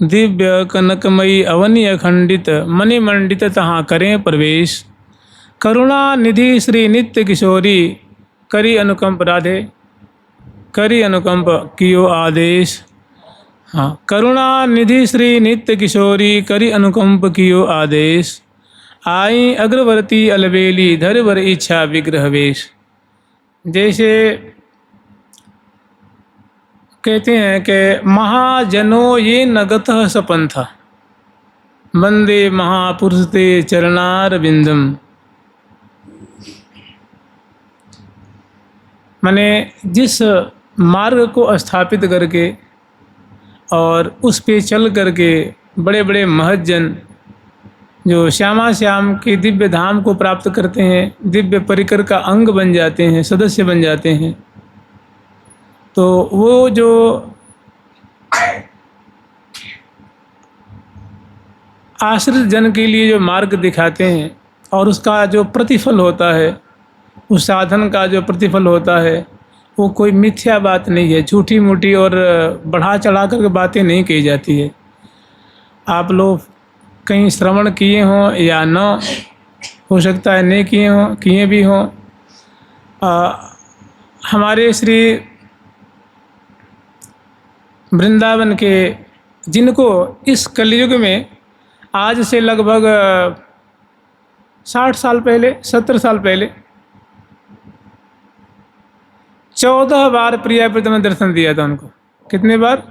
दिव्य कनकमयी अवनी अखंडित मणिमंडित तहाँ करें प्रवेश। करुणा निधि श्री नित्य किशोरी करी अनुकंप राधे करी अनुकंप कियो आदेश। हाँ, करुणा निधि श्री नित्य किशोरी करी अनुकंप कियो आदेश। आई अग्रवर्ती अलबेली धरवर इच्छा विग्रह वेश। जैसे कहते हैं कि महाजनों ये नगत सपंथ वंदे महापुरुष ते चरणार बिंदम। माने जिस मार्ग को स्थापित करके और उस पे चल करके बड़े बड़े महज्जन जो श्यामा श्याम के दिव्य धाम को प्राप्त करते हैं, दिव्य परिकर का अंग बन जाते हैं, सदस्य बन जाते हैं, तो वो जो आश्रित जन के लिए जो मार्ग दिखाते हैं और उसका जो प्रतिफल होता है, उस साधन का जो प्रतिफल होता है, वो कोई मिथ्या बात नहीं है, झूठी मूठी और बढ़ा चढ़ा कर बातें नहीं कही जाती है। आप लोग कहीं श्रवण किए हों या न, हो सकता है नहीं किए हों, किए भी हों। हमारे श्री वृंदावन के जिनको इस कलयुग में आज से लगभग 60 साल पहले, 70 साल पहले 14 बार प्रिया प्रीतम ने दर्शन दिया था उनको। कितने बार?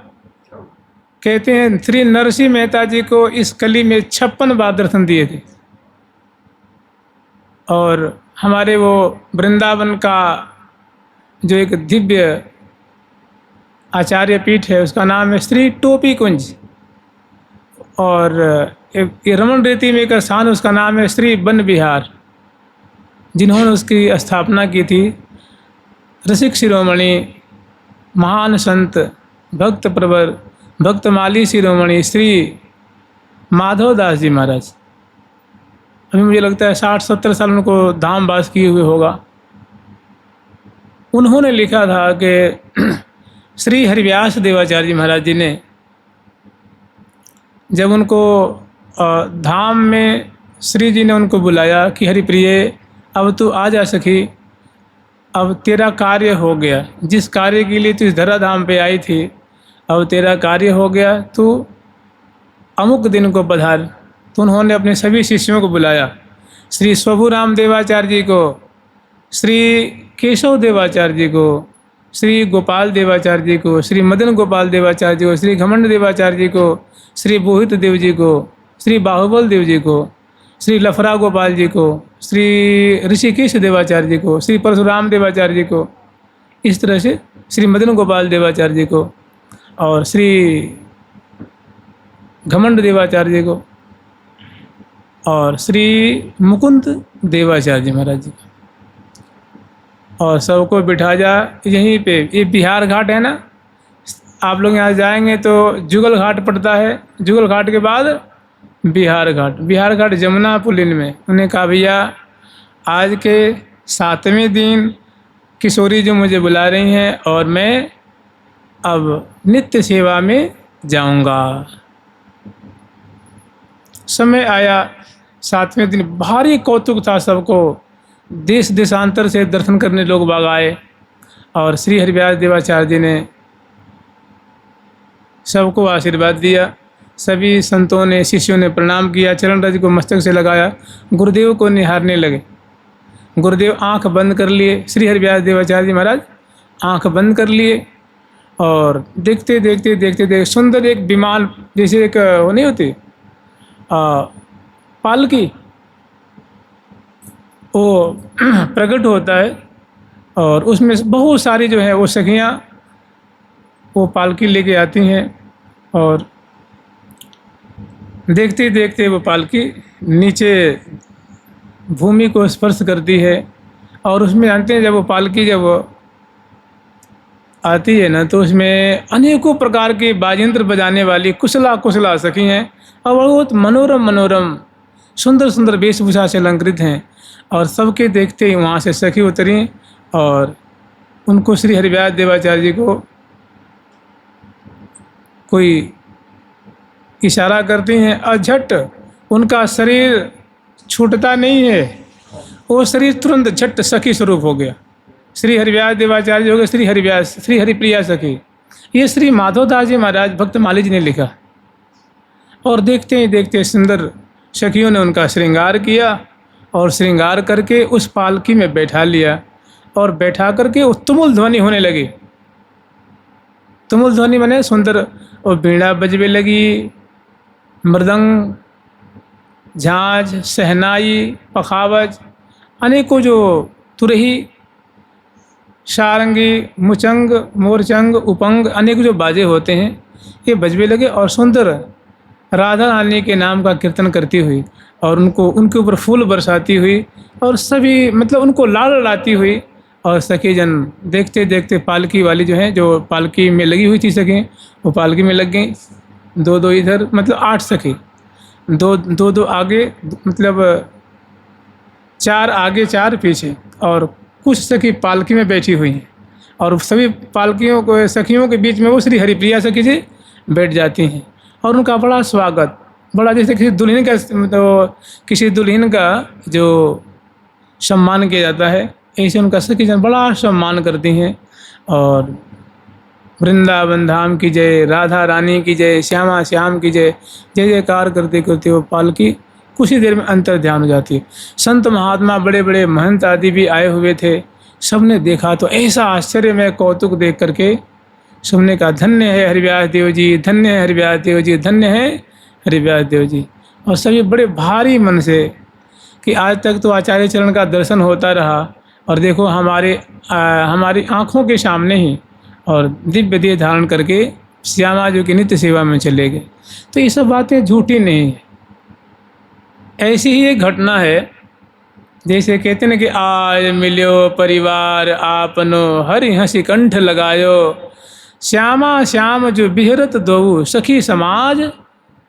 कहते हैं श्री नरसिंह मेहता जी को इस कली में 56 बार दर्शन दिए थे। और हमारे वो वृंदावन का जो एक दिव्य आचार्य पीठ है, उसका नाम है श्री टोपी कुंज, और एक रमन रीति में एक स्थान, उसका नाम है श्री वन विहार, जिन्होंने उसकी स्थापना की थी रसिक शिरोमणि महान संत भक्त प्रवर भक्तमाली शिरोमणि श्री माधव दास जी महाराज। अभी मुझे लगता है 60-70 साल उनको धाम वास किए हुए होगा। उन्होंने लिखा था कि श्री हरिव्यास देवाचार्य जी महाराज जी ने जब उनको धाम में श्री जी ने उनको बुलाया कि हरिप्रिय अब तू आ जा सखी, अब तेरा कार्य हो गया, जिस कार्य के लिए तू इस धरा धाम पे आई थी अब तेरा कार्य हो गया, तू अमुक दिन को पधार। तो उन्होंने अपने सभी शिष्यों को बुलाया, श्री स्वभुराम देवाचार्य जी को, श्री केशव देवाचार्य जी को, श्री गोपाल देवाचार्य जी को, श्री मदन गोपाल देवाचार्य जी को, श्री घमंड देवाचार्य जी को, श्री बोहित देव जी को, श्री बाहुबल देव जी को, श्री लफरा गोपाल जी को, श्री ऋषिकेश देवाचार्य जी को, श्री परशुराम देवाचार्य जी को, इस तरह से श्री मदन गोपाल देवाचार्य जी को और श्री घमंड देवाचार्य जी को और श्री मुकुंद देवाचार्य जी महाराज जी, और सबको बिठा जा यहीं पे। ये बिहार घाट है ना, आप लोग यहाँ जाएंगे तो जुगल घाट पड़ता है, जुगल घाट के बाद बिहार घाट, बिहार घाट जमुना पुलिन में। उन्हें कहा भैया आज के 7वें दिन किशोरी जो मुझे बुला रही हैं और मैं अब नित्य सेवा में जाऊंगा। समय आया 7वें दिन, भारी कौतुक था सबको, देश देशांतर से दर्शन करने लोग बाग आए और श्री हरिव्यास देवाचार्य जी ने सबको आशीर्वाद दिया। सभी संतों ने, शिष्यों ने प्रणाम किया, चरण रज को मस्तक से लगाया, गुरुदेव को निहारने लगे। गुरुदेव आंख बंद कर लिए, श्री हरिव्यास देवाचार्य जी महाराज आंख बंद कर लिए और देखते देखते देखते देखते सुंदर एक विमान, जैसे एक वो नहीं होती पालकी, वो प्रकट होता है और उसमें बहुत सारी जो है वो सखियाँ वो पालकी लेके आती हैं और देखते देखते वो पालकी नीचे भूमि को स्पर्श करती है और उसमें जानते हैं जब वो पालकी जब आती है ना, तो उसमें अनेकों प्रकार के बाजयंत्र बजाने वाली कुशला कुशला सखी हैं और बहुत मनोरम मनोरम सुंदर सुंदर वेशभूषा से अलंकृत हैं। और सबके देखते ही वहाँ से सखी उतरी और उनको श्री हरिव्यास देवाचार्य जी को कोई इशारा करती हैं और झट उनका शरीर छूटता नहीं है, वो शरीर तुरंत झट सखी स्वरूप हो गया। श्री हरिव्यास देवाचार्य हो गए श्री हरिव्यास, श्री हरिप्रिया सखी। ये श्री माधवदास जी महाराज भक्त माली जी ने लिखा। और देखते ही देखते सुंदर सखियों ने उनका श्रृंगार किया और श्रृंगार करके उस पालकी में बैठा लिया और बैठा करके उस तुमुल ध्वनि होने लगी। तुमुल ध्वनि माने सुंदर, और बीड़ा बजने लगी, मृदंग, झांझ, सहनाई, पखावज, अनेकों जो तुरही, सारंगी, मुचंग, मोरचंग, उपंग, अनेक जो बाजे होते हैं ये बजने लगे और सुंदर राधा रानी के नाम का कीर्तन करती हुई और उनको उनके ऊपर फूल बरसाती हुई और सभी मतलब उनको लाड़ लाती हुई। और सखी जन देखते देखते पालकी वाली जो है, जो पालकी में लगी हुई थी सखी, वो पालकी में लग गई। दो दो इधर, मतलब 8 सखी, दो आगे, मतलब 4 आगे 4 पीछे, और कुछ सखी पालकी में बैठी हुई हैं और सभी पालकियों को सखियों के बीच में वो श्री हरिप्रिया सखी जी बैठ जाती हैं और उनका बड़ा स्वागत, बड़ा जैसे किसी दुल्हन का, तो किसी दुल्हन का जो सम्मान किया जाता है, ऐसे उनका सखी जन बड़ा सम्मान करती हैं। और वृंदावन धाम की जय, राधा रानी की जय, श्यामा श्याम की जय, जय जयकार करते करते वो पालकी कुछ ही देर में अंतर ध्यान हो जाती है। संत महात्मा, बड़े बड़े महंत आदि भी आए हुए थे, सबने देखा तो ऐसा आश्चर्य में कौतुक देख करके सबने कहा धन्य है हरिव्यास देव जी, धन्य है हरिव्यास देव जी, धन्य है हरिव्यास देव जी। और सभी बड़े भारी मन से कि आज तक तो आचार्य चरण का दर्शन होता रहा और देखो हमारी आँखों के सामने ही, और दिव्य देह धारण करके श्यामा जी की नित्य सेवा में चले गए। तो ये सब बातें झूठी नहीं है। ऐसी ही एक घटना है, जैसे कहते हैं कि आज मिल्यो परिवार आपनो, हरि हंसी कंठ लगायो, श्यामा श्याम जो बिहरत दो, सखी समाज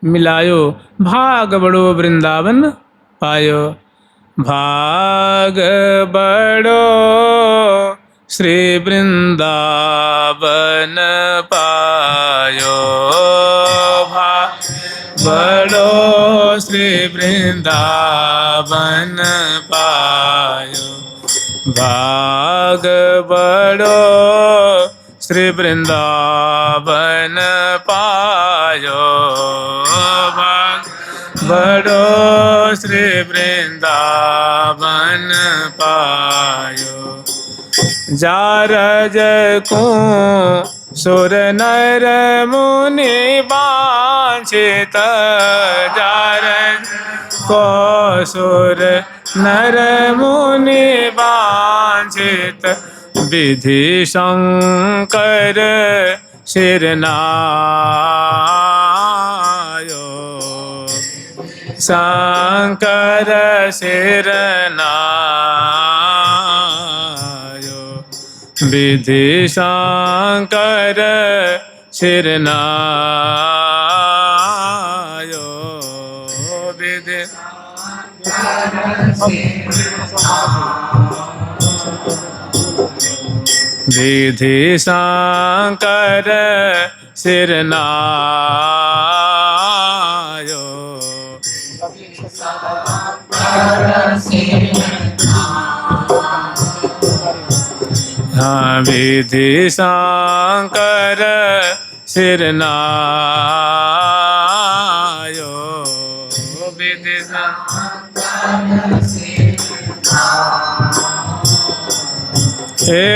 मिलायो, भाग बड़ो वृंदावन पायो, भाग बड़ो श्री वृंदावन पायो, भाग बड़ो श्री वृंदावन पायो, भाग बड़ो श्री वृंदावन पायो, भाग बड़ो श्री वृंदावन पायो। जारज को सुर नर मुनि वांछित, जारज को सुर नर मुनि वांछित, विधि शंकर शिरनायो, शंकर शिरनायो, विधि शंकर शिरनायो, विधि विधि शंकर शिरनायो, हाँ विधि शंकर शिरनायो, विधि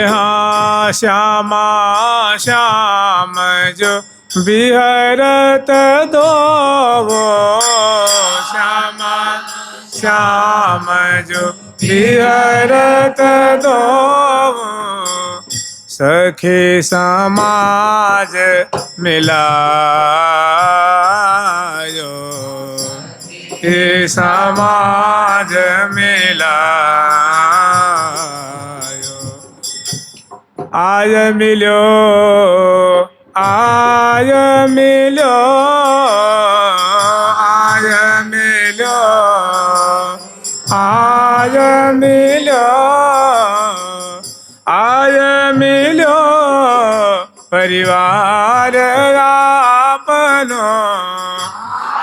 हाँ श्यामा श्याम जो बिहरत दो, श्यामा श्याम जो बिहरत दो, सखी समाज मिलायो, हे समाज मिलायो, आय मिलो, आय मिलो, आय मिलो, आय मिलो, आय मिलो परिवार आपनो,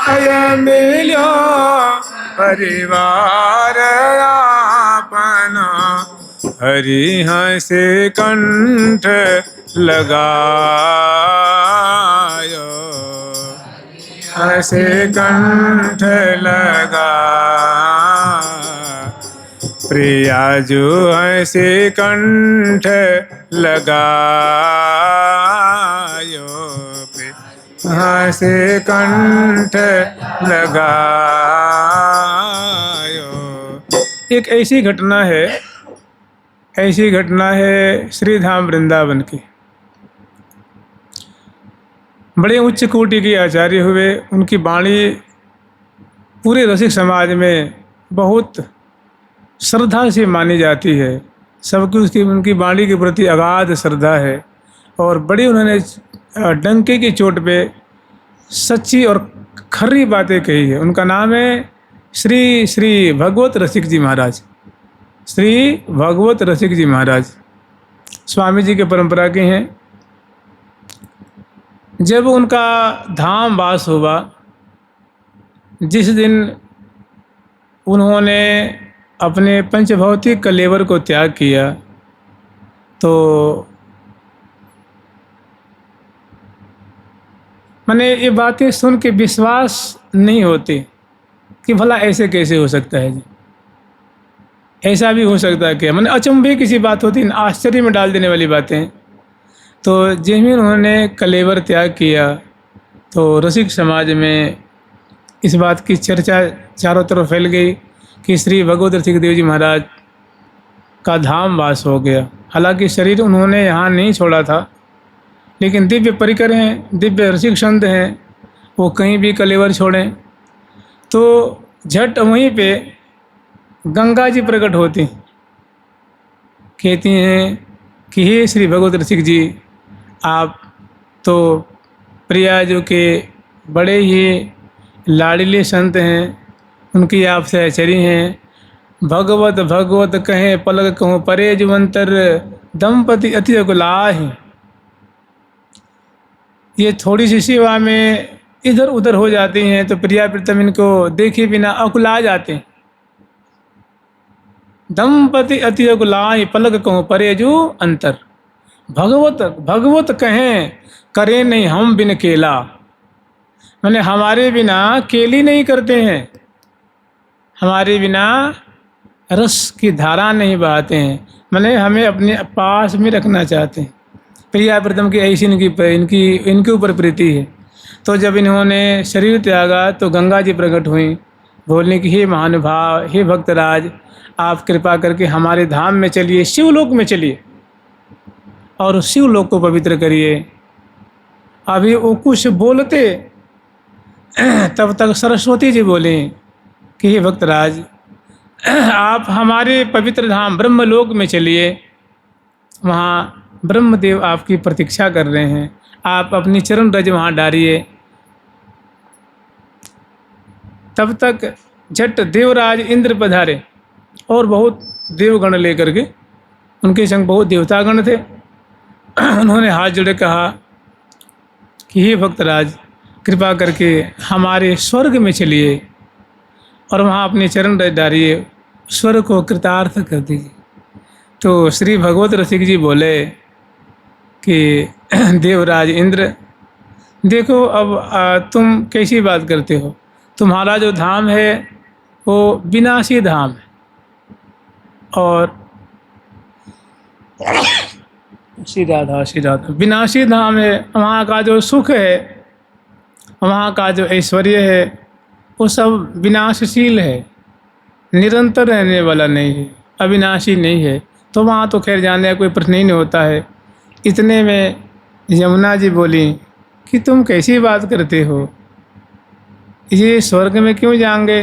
अय मिलो परिवार आपना, हरि हंसे कंठ लगायो, हंसे कंठ लगा। प्रिया जो हंसे कंठ लगायो, हंसे कंठ लगायो। एक ऐसी घटना है श्री धाम वृंदावन की। बड़े उच्च कोटि के आचार्य हुए, उनकी वाणी पूरे रसिक समाज में बहुत श्रद्धा से मानी जाती है। सबकी उनकी वाणी के प्रति अगाध श्रद्धा है और बड़ी उन्होंने डंके की चोट पे सच्ची और खरी बातें कही है। उनका नाम है श्री श्री भगवत रसिक जी महाराज। श्री भगवत रसिक जी महाराज स्वामी जी के परंपरा के हैं। जब उनका धाम वास हुआ, जिस दिन उन्होंने अपने पंचभौतिक कलेवर को त्याग किया, तो मैंने ये बातें सुन के विश्वास नहीं होती कि भला ऐसे कैसे हो सकता है जी, ऐसा भी हो सकता है क्या। मैंने अचंभे किसी बात होती, आश्चर्य में डाल देने वाली बातें। तो जिस दिन उन्होंने कलेवर त्याग किया तो रसिक समाज में इस बात की चर्चा चारों तरफ फैल गई कि श्री भगवत रसिक देव जी महाराज का धाम वास हो गया। हालांकि शरीर उन्होंने यहाँ नहीं छोड़ा था, लेकिन दिव्य परिकर हैं, दिव्य रसिक संत हैं, वो कहीं भी कलेवर छोड़ें तो झट वहीं पे गंगा जी प्रकट होती, कहती हैं कि हे श्री भगवत रसिक जी, आप तो प्रियाजू के बड़े ही लाडले संत हैं, उनकी आप सहचरी हैं। भगवत भगवत कहें पलक कहूँ परे जुवंतर, दंपति अति अकुलाहि। ये थोड़ी सी सेवा में इधर उधर हो जाती हैं तो प्रिया प्रीतम इनको देखे बिना अकुला जाते हैं। दंपति अति अकुलाहि, पलक कहूँ परे जु अंतर। भगवत भगवत कहें करें नहीं हम बिन केला, मैंने हमारे बिना केली नहीं करते हैं, हमारे बिना रस की धारा नहीं बहाते हैं, मैंने हमें अपने पास में रखना चाहते हैं। प्रिया प्रीतम की ऐसी इनके ऊपर प्रीति है। तो जब इन्होंने शरीर त्यागा तो गंगा जी प्रकट हुई, बोलने की हे महानुभाव, हे भक्तराज, आप कृपा करके हमारे धाम में चलिए, शिवलोक में चलिए और शिवलोक को पवित्र करिए। अभी वो कुछ बोलते तब तक सरस्वती जी बोले कि हे भक्तराज, आप हमारे पवित्र धाम ब्रह्मलोक में चलिए, वहाँ ब्रह्मदेव आपकी प्रतीक्षा कर रहे हैं, आप अपनी चरण रज वहाँ डालिए। तब तक झट देवराज इंद्र पधारे और बहुत देवगण लेकर के, उनके संग बहुत देवतागण थे। उन्होंने हाथ जोड़े कहा कि हे भक्तराज, कृपा करके हमारे स्वर्ग में चलिए और वहाँ अपने चरण रज डालिए, स्वर्ग को कृतार्थ कर दीजिए। तो श्री भगवत रसिक जी बोले कि देवराज इंद्र, देखो अब तुम कैसी बात करते हो, तुम्हारा जो धाम है वो विनाशी धाम है और श्री राधा विनाशी धाम है। वहाँ का जो सुख है, वहाँ का जो ऐश्वर्य है, वो सब विनाशशील है, निरंतर रहने वाला नहीं है, अविनाशी नहीं है। तो वहाँ तो खैर जाने का कोई प्रश्न ही नहीं होता है। इतने में यमुना जी बोली कि तुम कैसी बात करते हो, ये स्वर्ग में क्यों जाएंगे,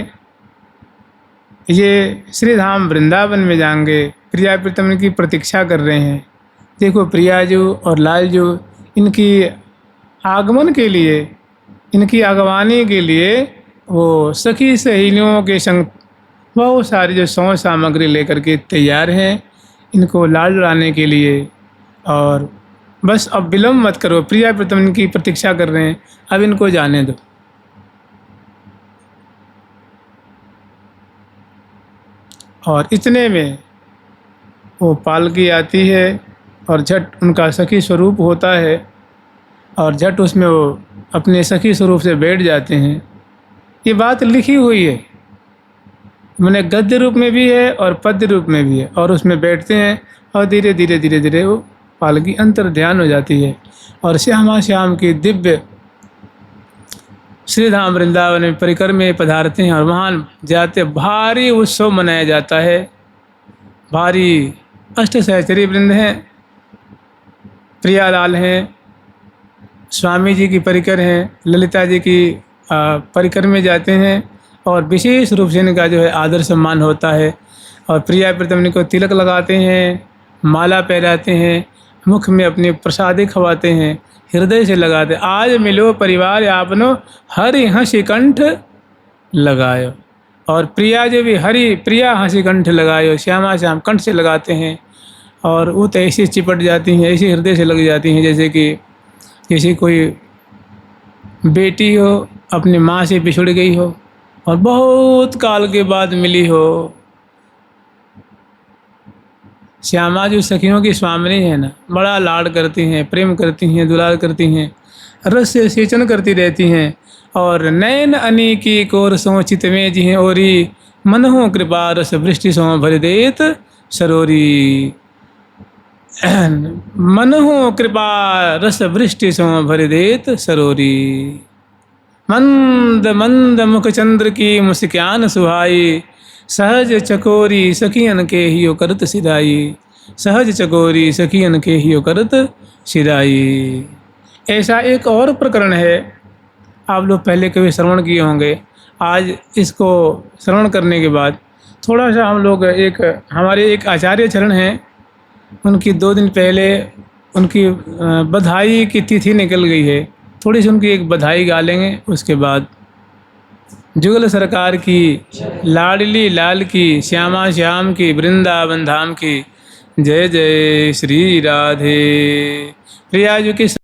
ये श्री धाम वृंदावन में जाएंगे, प्रिया प्रीतम की प्रतीक्षा कर रहे हैं। देखो प्रियाजू और लालजू इनकी आगमन के लिए, इनकी अगवानी के लिए वो सखी सहेलियों के संग बहुत सारी जो सौ सामग्री लेकर के तैयार हैं इनको लाल लाने के लिए। और बस अब विलम्ब मत करो, प्रिया प्रीतम की प्रतीक्षा कर रहे हैं, अब इनको जाने दो। और इतने में वो पालकी आती है और झट उनका सखी स्वरूप होता है और झट उसमें वो अपने सखी स्वरूप से बैठ जाते हैं। ये बात लिखी हुई है, मैंने गद्य रूप में भी है और पद्य रूप में भी है, और उसमें बैठते हैं और धीरे धीरे धीरे धीरे वो पालकी अंतर ध्यान हो जाती है और श्यामा श्याम की दिव्य श्रीधाम वृंदावन में परिकर में पधारते हैं और वहाँ जाते भारी उत्सव मनाया जाता है। भारी अष्ट सहचरी वृंद हैं, प्रियालाल हैं, स्वामी जी की परिकर हैं, ललिता जी की परिकर में जाते हैं और विशेष रूप से इनका जो है आदर सम्मान होता है और प्रिया प्रीतम को तिलक लगाते हैं, माला पहनाते हैं, मुख में अपने प्रसादी खवाते हैं, हृदय से लगाते। आज मिलो परिवार आपनो हरि हंसी कंठ लगायो, और प्रिया जो भी हरि प्रिया हंसी कंठ लगायो, श्यामा श्याम कंठ से लगाते हैं और वो तो ऐसे चिपट जाती हैं, ऐसे हृदय से लग जाती हैं जैसे कोई बेटी हो अपनी माँ से बिछुड़ गई हो और बहुत काल के बाद मिली हो। श्यामा जो सखियों की स्वामिनी है ना, बड़ा लाड करती हैं, प्रेम करती हैं, दुलार करती हैं, रस से सेचन करती रहती हैं और नैन अनी की कोर सोचित में जी ओरी मनहो कृपा रस वृष्टि सो भर देत सरोरी। मनहो कृपा रस वृष्टि सो भर देत सरोरी। मंद मंद मुख चंद्र की मुस्कान सुहाई, सहज चकोरी सखियन के हियो करत सिधाई, सहज चकोरी सखियन के हियो करत सिधाई। ऐसा एक और प्रकरण है, आप लोग पहले कभी श्रवण किए होंगे। आज इसको श्रवण करने के बाद थोड़ा सा हम लोग हमारे एक आचार्य चरण हैं, उनकी 2 दिन पहले उनकी बधाई की तिथि निकल गई है, थोड़ी सी उनकी एक बधाई गा लेंगे। उसके बाद जुगल सरकार की, लाडली लाल की, श्यामा श्याम की, वृंदावन धाम की जय जय श्री राधे। प्रिया जी की